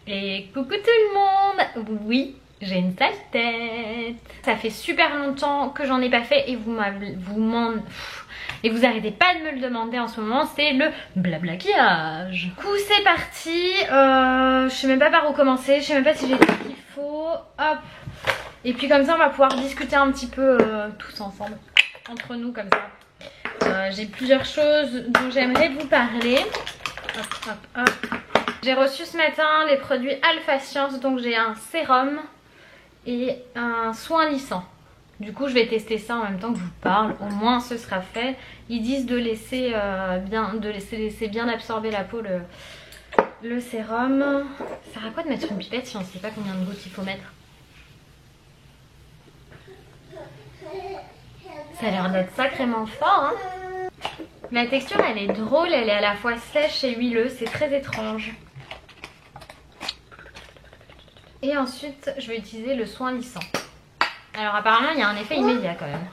Et coucou tout le monde. Oui, j'ai une sale tête. Ça fait super longtemps que j'en ai pas fait et vous arrêtez pas de me le demander en ce moment, c'est le blablaquillage. Du coup c'est parti, je sais même pas par où commencer, je sais même pas si j'ai tout ce qu'il faut. Hop. Et puis comme ça on va pouvoir discuter un petit peu tous ensemble, entre nous comme ça. J'ai plusieurs choses dont j'aimerais vous parler. Hop, hop, hop. J'ai reçu ce matin les produits Alpha Science, donc j'ai un sérum et un soin lissant. Du coup je vais tester ça en même temps que je vous parle, au moins ce sera fait. Ils disent de laisser bien absorber la peau le sérum. Ça sert à quoi de mettre une pipette si on ne sait pas combien de gouttes il faut mettre? Ça a l'air d'être sacrément fort hein. La texture elle est drôle, elle est à la fois sèche et huileuse, c'est très étrange. Et ensuite je vais utiliser le soin lissant. Alors apparemment il y a un effet immédiat quand même.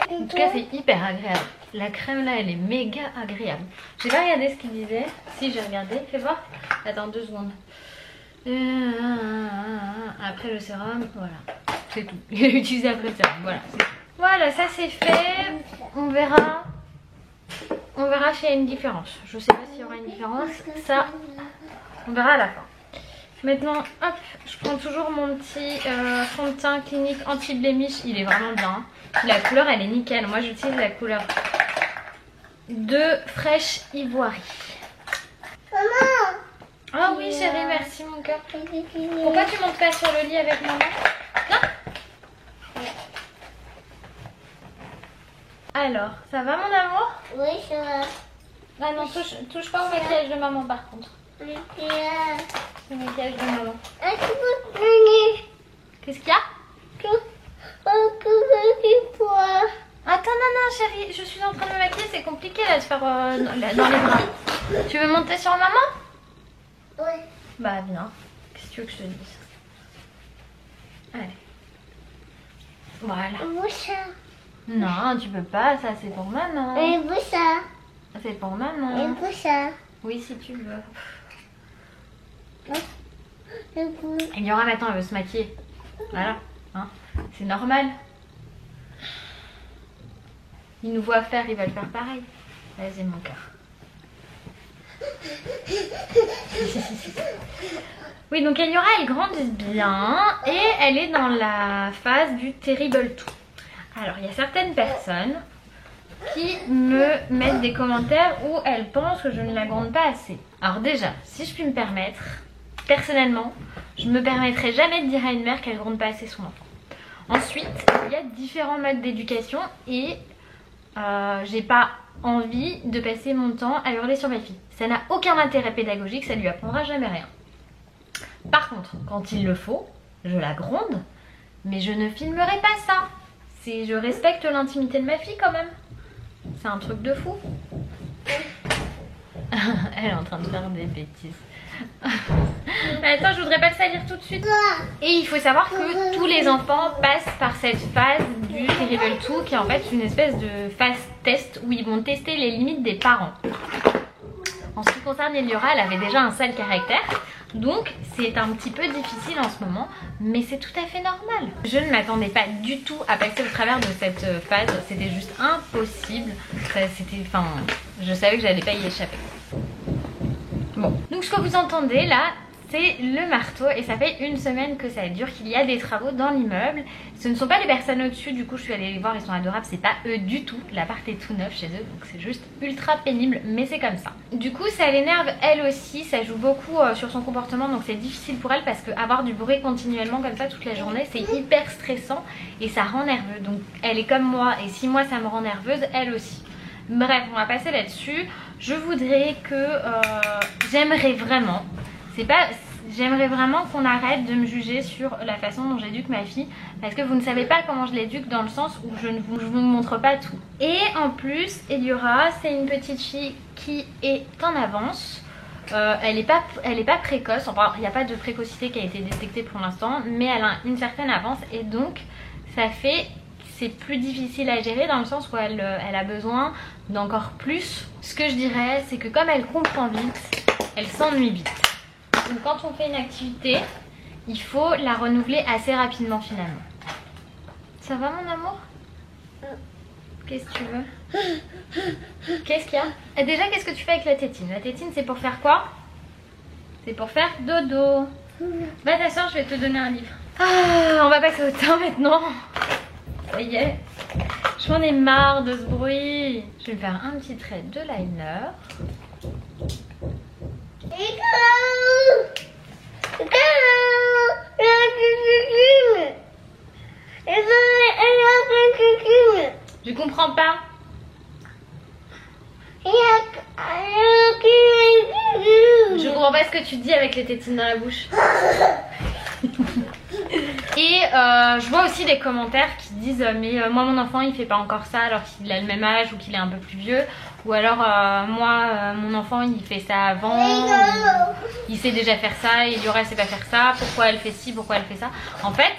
En tout cas c'est hyper agréable. La crème là elle est méga agréable. J'ai pas regardé ce qu'il disait. Si j'ai regardé, fais voir. Attends 2 secondes. Après le sérum, voilà. C'est tout. Il a utilisé après le sérum, voilà. Voilà, ça c'est fait. On verra. On verra s'il y a une différence. Je sais pas s'il y aura une différence. Ça, on verra à la fin. Maintenant, hop, je prends toujours mon petit fond de teint Clinique anti-blemish. Il est vraiment bien. La couleur, elle est nickel. Moi, j'utilise la couleur de Fraîche Ivoirie. Maman! Ah oui, chérie, merci mon cœur. Pourquoi tu montes pas sur le lit avec maman? Non? Alors, ça va mon amour? Oui, ça va. Ah non, touche pas au maquillage de maman par contre. Le maquillage de maman. Qu'est-ce qu'il y a? Attends, non, chérie, je suis en train de me maquiller, c'est compliqué là de faire dans les bras. Tu veux monter sur maman? Oui. Bah viens, qu'est-ce que tu veux que je te dise? Allez. Voilà. Non, tu peux pas, ça c'est pour maman. C'est pour maman. Oui, si tu veux. Il y aura maintenant, elle veut se maquiller. Voilà, hein. C'est normal. Ils nous voient faire, ils veulent faire pareil. Vas-y mon cœur. Oui, donc Eliora elle grandit bien et elle est dans la phase du Terrible Two. Alors il y a certaines personnes qui me mettent des commentaires où elles pensent que je ne la gronde pas assez. Alors déjà, si je puis me permettre, personnellement, je ne me permettrai jamais de dire à une mère qu'elle gronde pas assez son enfant. Ensuite, il y a différents modes d'éducation et j'ai pas envie de passer mon temps à hurler sur ma fille. Ça n'a aucun intérêt pédagogique, ça lui apprendra jamais rien. Par contre, quand il le faut, je la gronde, mais je ne filmerai pas ça. Je respecte l'intimité de ma fille quand même. C'est un truc de fou. Elle est en train de faire des bêtises. Attends, je voudrais pas le salir tout de suite. Et il faut savoir que tous les enfants passent par cette phase du Terrible Two, qui est en fait une espèce de phase test où ils vont tester les limites des parents. En ce qui concerne Eliora, elle avait déjà un sale caractère, donc c'est un petit peu difficile en ce moment, mais c'est tout à fait normal. Je ne m'attendais pas du tout à passer au travers de cette phase, c'était juste impossible. Je savais que j'allais pas y échapper. Bon, donc ce que vous entendez là, c'est le marteau et ça fait 1 semaine que ça dure, qu'il y a des travaux dans l'immeuble. Ce ne sont pas les personnes au-dessus, du coup je suis allée les voir, ils sont adorables, c'est pas eux du tout. L'appart est tout neuf chez eux, donc c'est juste ultra pénible, mais c'est comme ça. Du coup ça l'énerve elle aussi, ça joue beaucoup sur son comportement, donc c'est difficile pour elle parce que avoir du bruit continuellement comme ça toute la journée, c'est hyper stressant et ça rend nerveux. Donc elle est comme moi et si moi ça me rend nerveuse, elle aussi. Bref, on va passer là-dessus. Je voudrais que... j'aimerais vraiment qu'on arrête de me juger sur la façon dont j'éduque ma fille. Parce que vous ne savez pas comment je l'éduque dans le sens où je ne vous montre pas tout. Et en plus, Eliora, c'est une petite fille qui est en avance. Elle est pas précoce. Enfin, il n'y a pas de précocité qui a été détectée pour l'instant. Mais elle a une certaine avance. Et donc, ça fait c'est plus difficile à gérer dans le sens où elle a besoin d'encore plus. Ce que je dirais, c'est que comme elle comprend vite, elle s'ennuie vite. Donc quand on fait une activité, il faut la renouveler assez rapidement finalement. Ça va mon amour? Qu'est-ce que tu veux? Qu'est-ce qu'il y a? Et déjà, qu'est-ce que tu fais avec la tétine? La tétine, c'est pour faire quoi? C'est pour faire dodo. Va t'asseoir, je vais te donner un livre. Ah, on va passer au teint maintenant. Ça y est. Je m'en ai marre de ce bruit. Je vais me faire un petit trait de liner. Je comprends pas. Je comprends pas ce que tu dis avec les tétines dans la bouche. Et je vois aussi des commentaires qui disent mais moi mon enfant il fait pas encore ça alors qu'il a le même âge ou qu'il est un peu plus vieux. Ou alors moi mon enfant il fait ça avant, il sait déjà faire ça et Liora sait pas faire ça. Pourquoi elle fait ci, pourquoi elle fait ça? En fait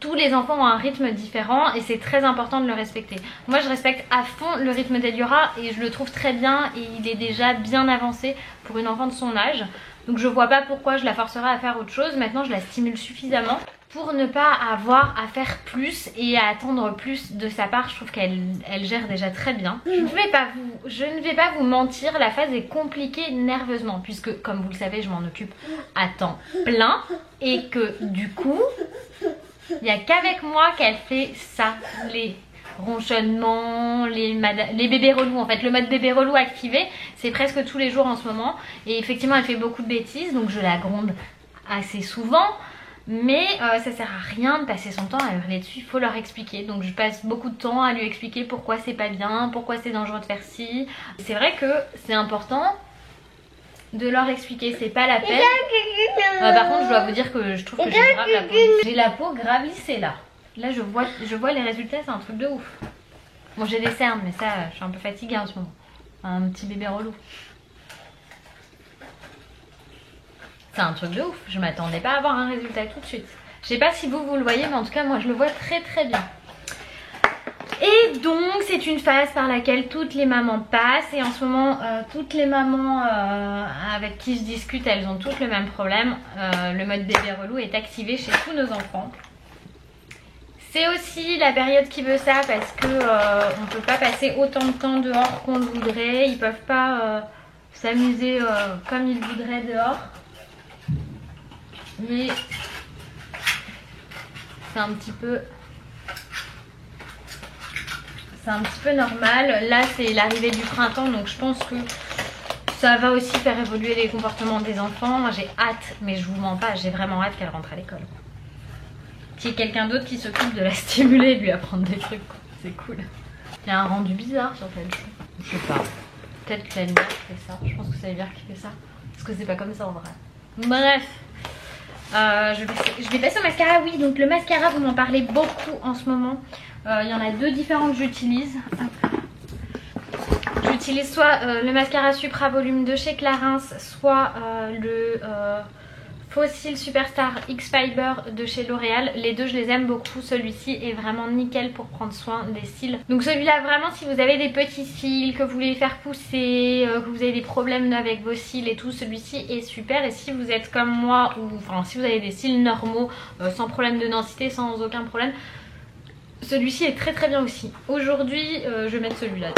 tous les enfants ont un rythme différent et c'est très important de le respecter. Moi je respecte à fond le rythme d'Eliora et je le trouve très bien et il est déjà bien avancé pour une enfant de son âge. Donc je vois pas pourquoi je la forcerai à faire autre chose. Maintenant je la stimule suffisamment pour ne pas avoir à faire plus et à attendre plus de sa part. Je trouve qu'elle gère déjà très bien. Je ne vais pas vous mentir, la phase est compliquée nerveusement puisque comme vous le savez je m'en occupe à temps plein et que du coup il n'y a qu'avec moi qu'elle fait ça, les ronchonnements, les bébés relous. En fait le mode bébé relou activé c'est presque tous les jours en ce moment et effectivement elle fait beaucoup de bêtises donc je la gronde assez souvent. Mais ça sert à rien de passer son temps à hurler dessus, il faut leur expliquer. Donc je passe beaucoup de temps à lui expliquer pourquoi c'est pas bien, pourquoi c'est dangereux de faire ci. C'est vrai que c'est important de leur expliquer, c'est pas la peine. Par contre je dois vous dire que je trouve que j'ai grave la peau. J'ai la peau grave lissée là. Là je vois les résultats, c'est un truc de ouf. Bon j'ai des cernes mais ça je suis un peu fatiguée en ce moment. Un petit bébé relou. C'est un truc de ouf, je m'attendais pas à avoir un résultat tout de suite. Je sais pas si vous le voyez mais en tout cas moi je le vois très très bien. Et donc c'est une phase par laquelle toutes les mamans passent et en ce moment toutes les mamans avec qui je discute elles ont toutes le même problème. Le mode bébé relou est activé chez tous nos enfants. C'est aussi la période qui veut ça parce que on peut pas passer autant de temps dehors qu'on le voudrait. Ils peuvent pas s'amuser comme ils voudraient dehors. Mais c'est un petit peu normal. Là c'est l'arrivée du printemps donc je pense que ça va aussi faire évoluer les comportements des enfants. Moi j'ai hâte, mais je vous mens pas, j'ai vraiment hâte qu'elle rentre à l'école. Qu'il y ait quelqu'un d'autre qui s'occupe de la stimuler et de lui apprendre des trucs, c'est cool. Il y a un rendu bizarre sur cette chou. Je sais pas, peut-être que la lumière qui fait ça. Je pense que c'est la lumière qui fait ça parce que c'est pas comme ça en vrai. Bref, je vais passer au mascara. Oui, donc le mascara vous m'en parlez beaucoup en ce moment. Il y en a deux différents que j'utilise. J'utilise soit le mascara Supra Volume de chez Clarins, soit le Fossil Superstar X Fiber de chez L'Oréal. Les deux je les aime beaucoup, celui-ci est vraiment nickel pour prendre soin des cils. Donc celui-là vraiment si vous avez des petits cils, que vous voulez les faire pousser, que vous avez des problèmes avec vos cils et tout, celui-ci est super. Et si vous êtes comme moi, ou enfin si vous avez des cils normaux, sans problème de densité, sans aucun problème, celui-ci est très très bien aussi. Aujourd'hui je vais mettre celui-là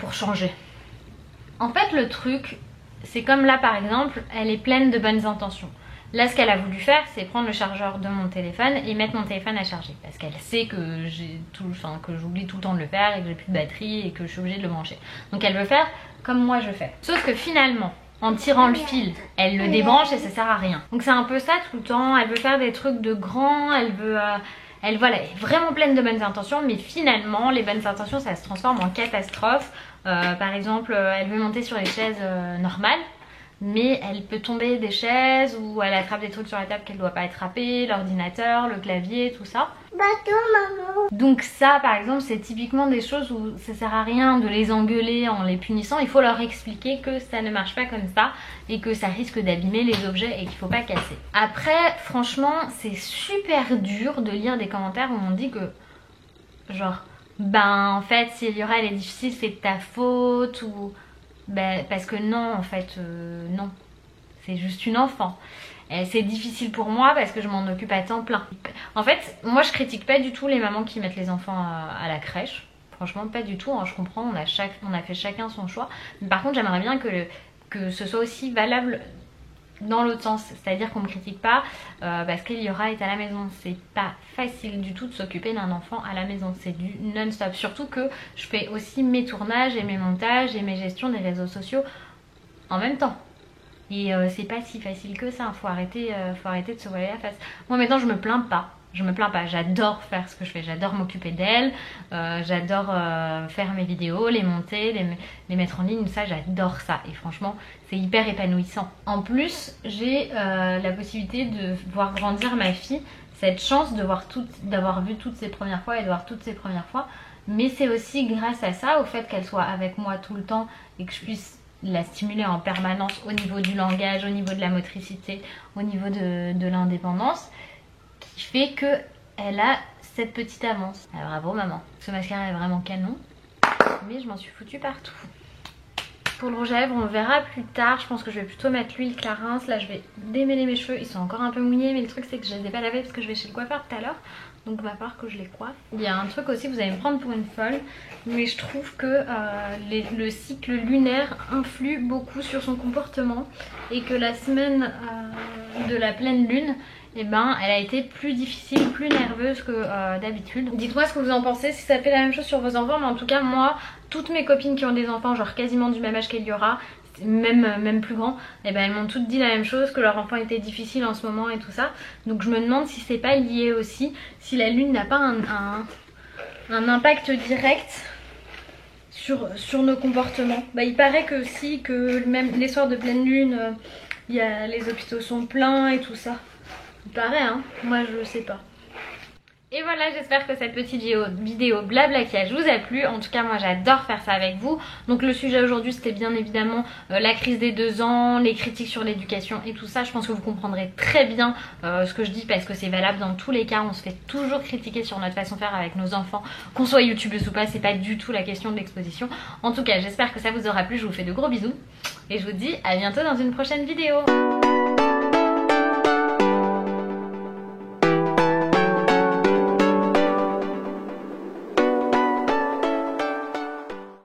pour changer. En fait le truc c'est comme là par exemple, elle est pleine de bonnes intentions. Là ce qu'elle a voulu faire c'est prendre le chargeur de mon téléphone et mettre mon téléphone à charger. Parce qu'elle sait que j'oublie tout le temps de le faire et que j'ai plus de batterie et que je suis obligée de le brancher. Donc elle veut faire comme moi je fais. Sauf que finalement, en tirant le fil, elle le débranche et ça sert à rien. Donc c'est un peu ça tout le temps, elle veut faire des trucs de grand, elle veut... elle est vraiment pleine de bonnes intentions mais finalement les bonnes intentions ça se transforme en catastrophe. Par exemple elle veut monter sur les chaises normales mais elle peut tomber des chaises ou elle attrape des trucs sur la table qu'elle ne doit pas attraper, l'ordinateur, le clavier, tout ça. Donc ça par exemple c'est typiquement des choses où ça sert à rien de les engueuler en les punissant. Il faut leur expliquer que ça ne marche pas comme ça et que ça risque d'abîmer les objets et qu'il ne faut pas casser. Après franchement c'est super dur de lire des commentaires où on dit que genre ben en fait si Eliora elle est difficile c'est de ta faute ou ben parce que non en fait non, c'est juste une enfant. C'est difficile pour moi parce que je m'en occupe à temps plein. En fait moi je critique pas du tout les mamans qui mettent les enfants à la crèche. Franchement pas du tout, hein, je comprends, on a fait chacun son choix. Mais par contre j'aimerais bien que ce soit aussi valable dans l'autre sens, c'est-à-dire qu'on me critique pas parce qu'Eliora est à la maison. C'est pas facile du tout de s'occuper d'un enfant à la maison, c'est du non-stop. Surtout que je fais aussi mes tournages et mes montages et mes gestions des réseaux sociaux en même temps. Et c'est pas si facile que ça, faut arrêter de se voiler la face. Moi maintenant je me plains pas. J'adore faire ce que je fais, j'adore m'occuper d'elle, j'adore faire mes vidéos, les monter, les mettre en ligne, ça j'adore ça et franchement c'est hyper épanouissant. En plus j'ai la possibilité de voir grandir ma fille, cette chance d'avoir vu toutes ses premières fois et de voir toutes ses premières fois, mais c'est aussi grâce à ça, au fait qu'elle soit avec moi tout le temps et que je puisse la stimuler en permanence au niveau du langage, au niveau de la motricité, au niveau de l'indépendance, qui fait qu'elle a cette petite avance. Alors bravo maman, ce mascara est vraiment canon, mais je m'en suis foutue partout. Pour le rouge à lèvres on verra plus tard, je pense que je vais plutôt mettre l'huile Clarins. Là je vais démêler mes cheveux, ils sont encore un peu mouillés mais le truc c'est que je les ai pas lavés parce que je vais chez le coiffeur tout à l'heure. Donc il va falloir que je les coiffe. Il y a un truc aussi, vous allez me prendre pour une folle, mais je trouve que le cycle lunaire influe beaucoup sur son comportement et que la semaine de la pleine lune, eh ben, elle a été plus difficile, plus nerveuse que d'habitude. Dites-moi ce que vous en pensez, si ça fait la même chose sur vos enfants, mais en tout cas moi, toutes mes copines qui ont des enfants genre quasiment du même âge qu'Eliora, même plus grand, et ben elles m'ont toutes dit la même chose, que leur enfant était difficile en ce moment et tout ça. Donc je me demande si c'est pas lié aussi, si la lune n'a pas un impact direct sur nos comportements. Bah il paraît que si, que même les soirs de pleine lune, les hôpitaux sont pleins et tout ça. Il paraît hein, moi je sais pas. Et voilà, j'espère que cette petite vidéo blablaquage vous a plu. En tout cas moi j'adore faire ça avec vous. Donc le sujet aujourd'hui c'était bien évidemment la crise des 2 ans, les critiques sur l'éducation et tout ça. Je pense que vous comprendrez très bien ce que je dis parce que c'est valable dans tous les cas. On se fait toujours critiquer sur notre façon de faire avec nos enfants, qu'on soit youtubeuse ou pas, c'est pas du tout la question de l'exposition. En tout cas j'espère que ça vous aura plu, je vous fais de gros bisous et je vous dis à bientôt dans une prochaine vidéo.